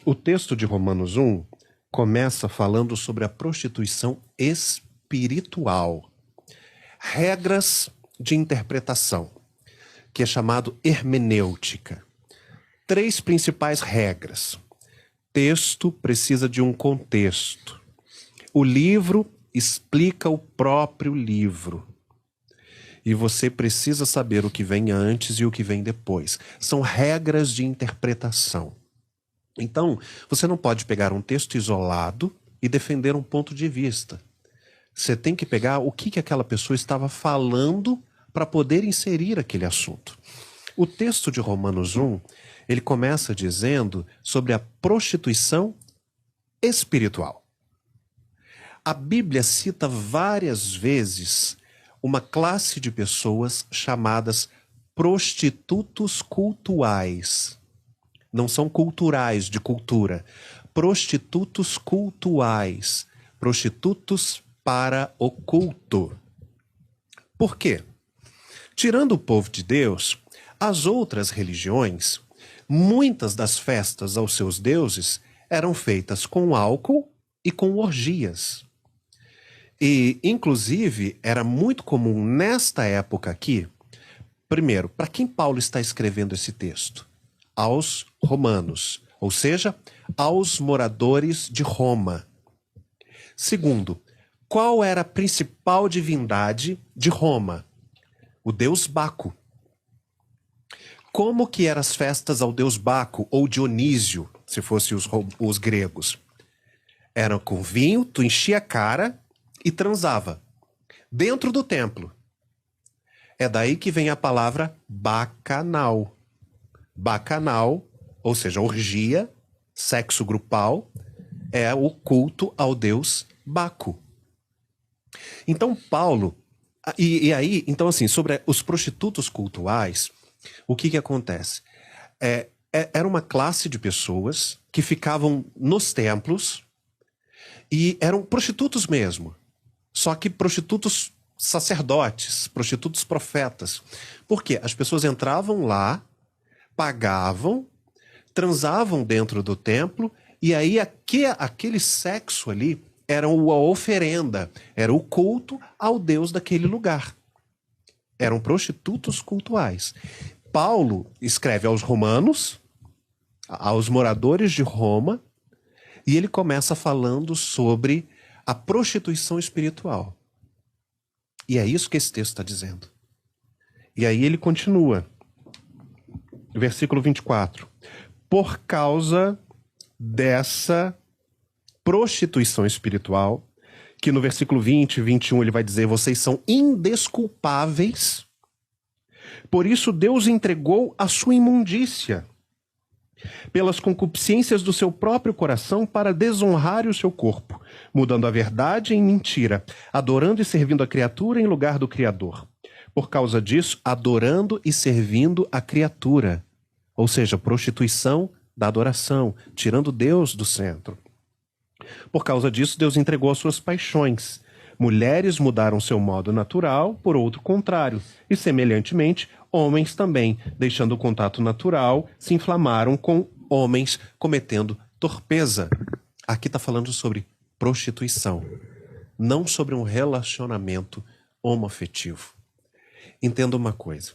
O texto de Romanos 1 começa falando sobre a prostituição espiritual. Regras de interpretação, que é chamado hermenêutica. 3 principais regras. Texto precisa de um contexto. O livro explica o próprio livro. E você precisa saber o que vem antes e o que vem depois. São regras de interpretação. Então, você não pode pegar um texto isolado e defender um ponto de vista. Você tem que pegar o que aquela pessoa estava falando para poder inserir aquele assunto. O texto de Romanos 1, ele começa dizendo sobre a prostituição espiritual. A Bíblia cita várias vezes uma classe de pessoas chamadas prostitutos cultuais. Não são culturais, de cultura. Prostitutos cultuais. Prostitutos para o culto. Por quê? Tirando o povo de Deus, as outras religiões, muitas das festas aos seus deuses eram feitas com álcool e com orgias. E, inclusive, era muito comum nesta época aqui, primeiro, para quem Paulo está escrevendo esse texto? Aos romanos, ou seja, aos moradores de Roma. Segundo, qual era a principal divindade de Roma? O deus Baco. Como que eram as festas ao deus Baco, ou Dionísio, se fossem os gregos? Eram com vinho, tu enchia a cara e transava. Dentro do templo. É daí que vem a palavra bacanal. Bacanal, ou seja, orgia, sexo grupal, é o culto ao deus Baco. Então, Paulo... E aí, então assim, sobre os prostitutos cultuais, o que acontece? Era uma classe de pessoas que ficavam nos templos e eram prostitutos mesmo. Só que prostitutos sacerdotes, prostitutos profetas. Por quê? As pessoas entravam lá, pagavam, transavam dentro do templo, e aí aquele sexo ali era a oferenda, era o culto ao Deus daquele lugar. Eram prostitutos cultuais. Paulo escreve aos romanos, aos moradores de Roma, e ele começa falando sobre a prostituição espiritual. E é isso que esse texto está dizendo. E aí ele continua. Versículo 24. Por causa dessa prostituição espiritual, que no versículo 20 e 21 ele vai dizer, vocês são indesculpáveis, por isso Deus entregou a sua imundícia, pelas concupiscências do seu próprio coração, para desonrar o seu corpo, mudando a verdade em mentira, adorando e servindo a criatura em lugar do Criador. Por causa disso, adorando e servindo a criatura, ou seja, prostituição da adoração, tirando Deus do centro. Por causa disso, Deus entregou as suas paixões. Mulheres mudaram seu modo natural por outro contrário, e semelhantemente, homens também, deixando o contato natural, se inflamaram com homens cometendo torpeza. Aqui está falando sobre prostituição, não sobre um relacionamento homoafetivo. Entenda uma coisa.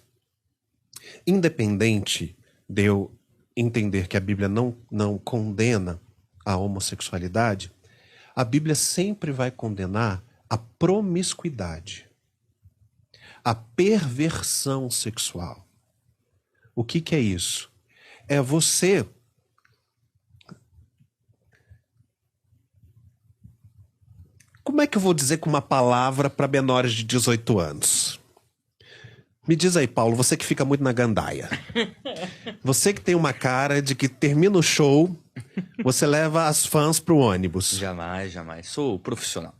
Independente de eu entender que a Bíblia não condena a homossexualidade, a Bíblia sempre vai condenar a promiscuidade, a perversão sexual. O que é isso? É você... Como é que eu vou dizer com uma palavra para menores de 18 anos? Me diz aí, Paulo, você que fica muito na gandaia. Você que tem uma cara de que termina o show, você leva as fãs pro ônibus. Jamais. Sou profissional.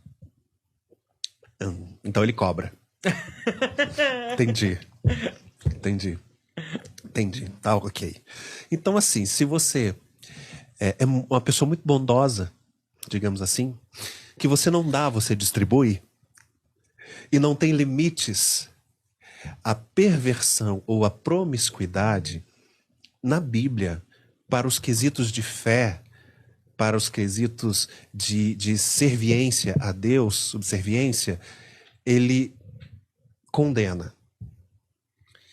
Então ele cobra. Entendi. Tá, ok. Então, assim, se você é uma pessoa muito bondosa, digamos assim, que você não dá, você distribui, e não tem limites, a perversão ou a promiscuidade, na Bíblia, para os quesitos de fé, para os quesitos de serviência a Deus, subserviência, ele condena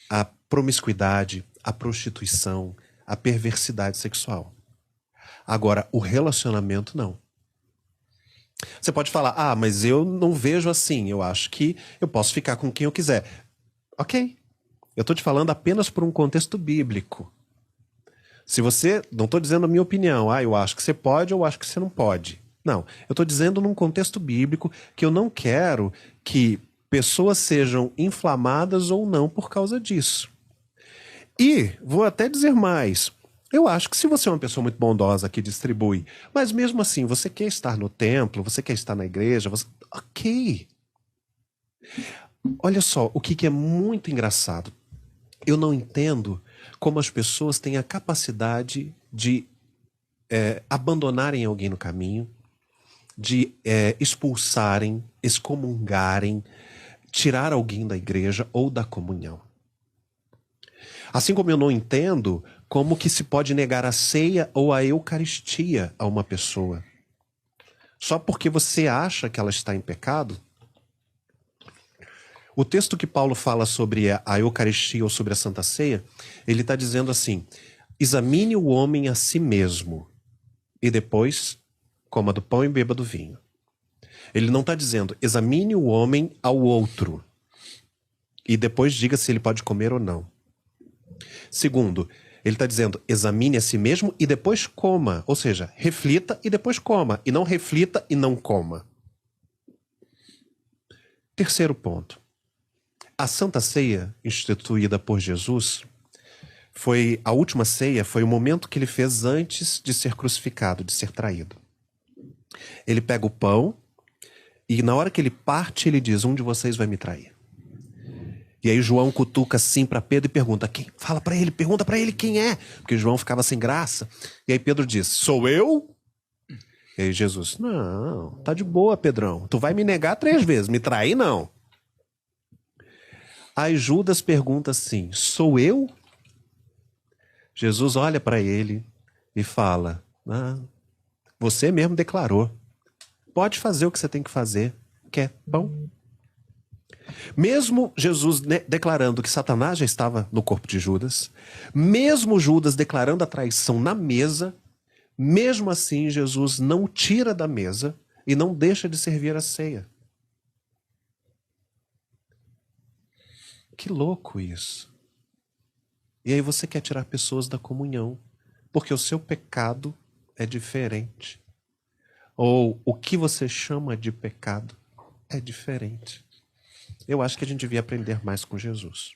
a promiscuidade, a prostituição, a perversidade sexual. Agora, o relacionamento não. Você pode falar, mas eu não vejo assim, eu acho que eu posso ficar com quem eu quiser. Ok, eu estou te falando apenas por um contexto bíblico. Se você, não estou dizendo a minha opinião, eu acho que você pode, eu acho que você não pode. Não, eu estou dizendo num contexto bíblico que eu não quero que pessoas sejam inflamadas ou não por causa disso. E vou até dizer mais, eu acho que se você é uma pessoa muito bondosa que distribui, mas mesmo assim você quer estar no templo, você quer estar na igreja, ok. Olha só, o que é muito engraçado. Eu não entendo como as pessoas têm a capacidade de abandonarem alguém no caminho, de expulsarem, excomungarem, tirar alguém da igreja ou da comunhão. Assim como eu não entendo como que se pode negar a ceia ou a eucaristia a uma pessoa. Só porque você acha que ela está em pecado? O texto que Paulo fala sobre a Eucaristia ou sobre a Santa Ceia, ele está dizendo assim, examine o homem a si mesmo e depois coma do pão e beba do vinho. Ele não está dizendo, examine o homem ao outro e depois diga se ele pode comer ou não. Segundo, ele está dizendo, examine a si mesmo e depois coma. Ou seja, reflita e depois coma. E não reflita e não coma. Terceiro ponto. A Santa Ceia, instituída por Jesus, a última ceia foi o momento que ele fez antes de ser crucificado, de ser traído. Ele pega o pão e na hora que ele parte, ele diz, um de vocês vai me trair. E aí João cutuca assim para Pedro e pergunta, quem? Fala para ele, pergunta para ele quem é. Porque João ficava sem graça. E aí Pedro diz, sou eu? E aí Jesus, não, tá de boa, Pedrão. Tu vai me negar 3 vezes, me trair não. Aí Judas pergunta assim, sou eu? Jesus olha para ele e fala, você mesmo declarou. Pode fazer o que você tem que fazer. Quer pão? Mesmo Jesus declarando que Satanás já estava no corpo de Judas, mesmo Judas declarando a traição na mesa, mesmo assim Jesus não o tira da mesa e não deixa de servir a ceia. Que louco isso. E aí você quer tirar pessoas da comunhão, porque o seu pecado é diferente. Ou o que você chama de pecado é diferente. Eu acho que a gente devia aprender mais com Jesus.